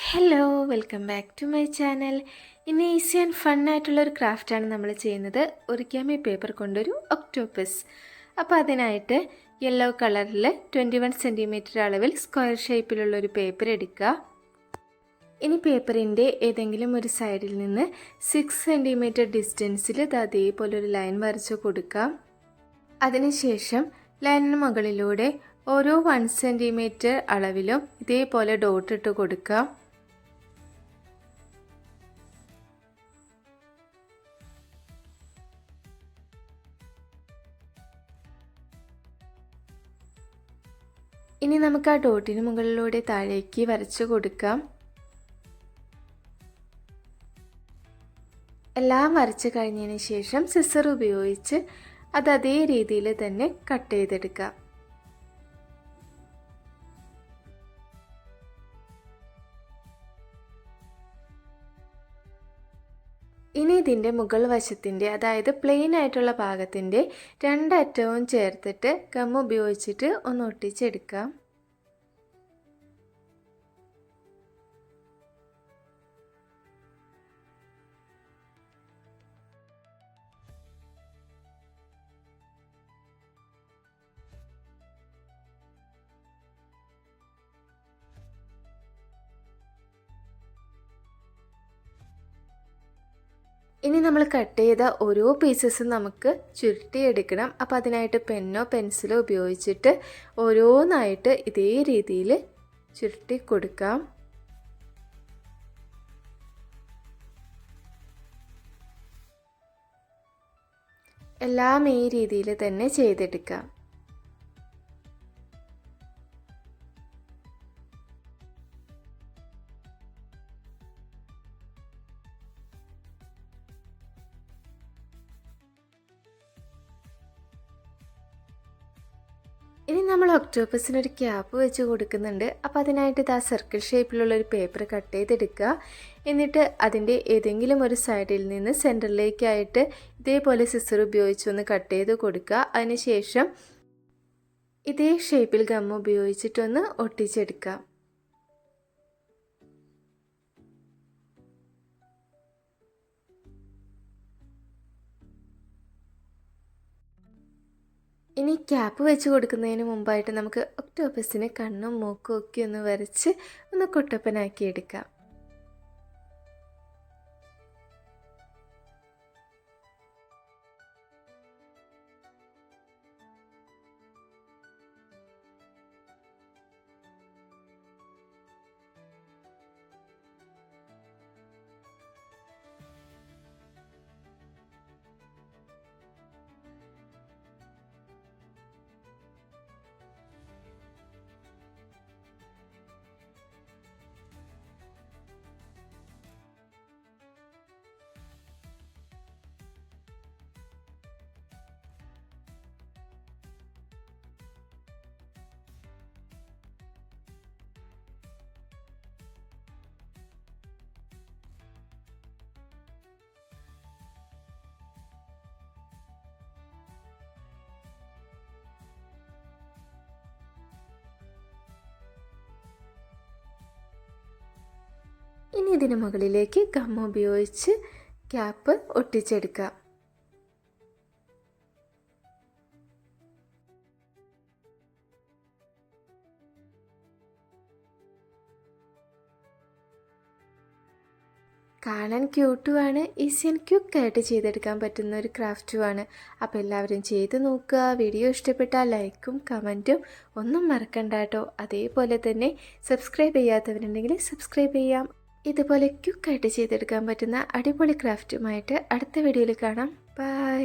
Hello, welcome back to my channel. ഇന്ന് easy and fun ആയിട്ടുള്ളൊരു ക്രാഫ്റ്റാണ് നമ്മൾ ചെയ്യുന്നത്. ഒറിഗാമി പേപ്പർ കൊണ്ടൊരു ഒക്ടോപ്പസ്. അപ്പോൾ അതിനായിട്ട് യെല്ലോ കളറിൽ 21 സെൻറ്റിമീറ്റർ അളവിൽ സ്ക്വയർ ഷേപ്പിലുള്ളൊരു പേപ്പർ എടുക്കുക. ഇനി പേപ്പറിൻ്റെ ഏതെങ്കിലും ഒരു സൈഡിൽ നിന്ന് 6 സെൻറ്റിമീറ്റർ ഡിസ്റ്റൻസിൽ അതേപോലെ ഒരു ലൈൻ വരച്ച് കൊടുക്കാം. അതിനുശേഷം ലൈനിന് മുകളിലൂടെ ഓരോ 1 സെൻറ്റിമീറ്റർ അളവിലും ഇതേപോലെ ഡോട്ട് ഇട്ട് കൊടുക്കാം. ഇനി നമുക്ക് ആ ഡോട്ടിന് മുകളിലൂടെ താഴേക്ക് വരച്ചു കൊടുക്കാം. എല്ലാം വരച്ചു കഴിഞ്ഞതിന് ശേഷം സിസർ ഉപയോഗിച്ച് അത് അതേ രീതിയിൽ തന്നെ കട്ട് ചെയ്തെടുക്കാം. ഇനി ഇതിൻ്റെ മുകൾ വശത്തിൻ്റെ, അതായത് പ്ലെയിൻ ആയിട്ടുള്ള ഭാഗത്തിൻ്റെ 2 അറ്റവും ചേർത്തിട്ട് ഗം ഉപയോഗിച്ചിട്ട് ഒന്ന് ഒട്ടിച്ചെടുക്കാം. ഇനി നമ്മൾ കട്ട് ചെയ്ത ഓരോ പീസസും നമുക്ക് ചുരുട്ടിയെടുക്കണം. അപ്പോൾ അതിനായിട്ട് പെന്നോ പെൻസിലോ ഉപയോഗിച്ചിട്ട് ഓരോന്നായിട്ട് ഇതേ രീതിയിൽ ചുരുട്ടി കൊടുക്കാം. എല്ലാം ഈ രീതിയിൽ തന്നെ ചെയ്തെടുക്കാം. ഇനി നമ്മൾ ഒക്ടോപ്പസിനൊരു ക്യാപ്പ് വെച്ച് കൊടുക്കുന്നുണ്ട്. അപ്പോൾ അതിനായിട്ട് ഇതാ സർക്കിൾ ഷേപ്പിലുള്ളൊരു പേപ്പർ കട്ട് ചെയ്തെടുക്കുക. എന്നിട്ട് അതിൻ്റെ ഏതെങ്കിലും ഒരു സൈഡിൽ നിന്ന് സെൻറ്ററിലേക്കായിട്ട് ഇതേപോലെ സിസർ ഉപയോഗിച്ചൊന്ന് കട്ട് ചെയ്ത് കൊടുക്കുക. അതിനുശേഷം ഇതേ ഷേപ്പിൽ ഗം ഉപയോഗിച്ചിട്ടൊന്ന് ഒട്ടിച്ചെടുക്കാം. ഇനി ക്യാപ്പ് വെച്ച് കൊടുക്കുന്നതിന് മുമ്പായിട്ട് നമുക്ക് ഒക്ടോപ്പസിന് കണ്ണും മൂക്കും ഒക്കെ ഒന്ന് വരച്ച് ഒന്ന് കുട്ടപ്പനാക്കി എടുക്കാം. ഇനി ഇതിന് മുകളിലേക്ക് ഗം ഉപയോഗിച്ച് ക്യാപ്പ് ഒട്ടിച്ചെടുക്കാം. കാണാൻ ക്യൂട്ടുമാണ്, ഈസി ആൻഡ് ക്വിക്കായിട്ട് ചെയ്തെടുക്കാൻ പറ്റുന്ന ഒരു ക്രാഫ്റ്റുമാണ്. അപ്പോൾ എല്ലാവരും ചെയ്ത് നോക്കുക. വീഡിയോ ഇഷ്ടപ്പെട്ടാൽ ലൈക്കും കമൻറ്റും ഒന്നും മറക്കണ്ട കേട്ടോ. അതേപോലെ തന്നെ സബ്സ്ക്രൈബ് ചെയ്യാത്തവരുണ്ടെങ്കിൽ സബ്സ്ക്രൈബ് ചെയ്യാം. ഇതുപോലെ ക്വിക്കായിട്ട് ചെയ്തെടുക്കാൻ പറ്റുന്ന അടിപൊളി ക്രാഫ്റ്റുമായിട്ട് അടുത്ത വീഡിയോയിൽ കാണാം. ബൈ.